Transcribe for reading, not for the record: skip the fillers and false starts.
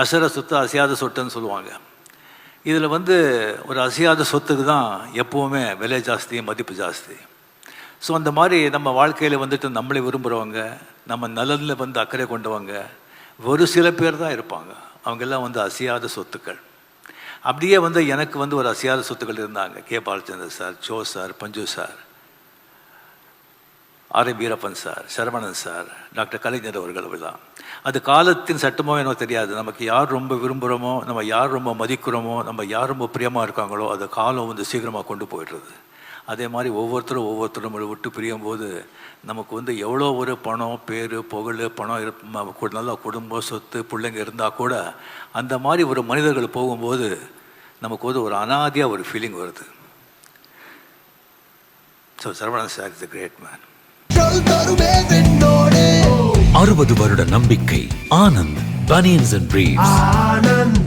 அசர சொத்து அசையாத சொத்துன்னு சொல்லுவாங்க. இதில் ஒரு அசையாத சொத்துக்கு தான் எப்போவுமே விலை ஜாஸ்தி, மதிப்பு ஜாஸ்தி. ஸோ அந்த மாதிரி நம்ம வாழ்க்கையில் நம்மளை விரும்புகிறவங்க, நம்ம நலனில் அக்கறை கொண்டவங்க ஒரு சில பேர் தான் இருப்பாங்க. அவங்கெல்லாம் அசையாத சொத்துக்கள். அப்படியே எனக்கு ஒரு அசையாத சொத்துக்கள் இருந்தாங்க. கே பாலச்சந்தர் சார், ஜோ sir, Panchu sir, R M Veerappan sir, Saravanan sir, doctor Kalaignar அவர்கள். தான் அது காலத்தின் சட்டமோ எனக்கு தெரியாது. நமக்கு யார் ரொம்ப விரும்புகிறோமோ, நம்ம யார் ரொம்ப மதிக்கிறோமோ, நம்ம யார் ரொம்ப பிரியமாக இருக்காங்களோ அது காலம் சீக்கிரமாக கொண்டு போயிடுறது. அதே மாதிரி ஒவ்வொருத்தரும் விட்டு பிரியும் போது நமக்கு எவ்வளோ ஒரு பணம், பேர், புகழ், பணம், நல்ல குடும்பம், சொத்து, பிள்ளைங்க இருந்தால் கூட அந்த மாதிரி ஒரு மனிதர்கள் போகும்போது நமக்கு ஒரு அனாதியாக ஒரு ஃபீலிங் வருது. So Saravanan sir is a great man. 60 வருட நம்பிக்கை. Anand banians and briefs.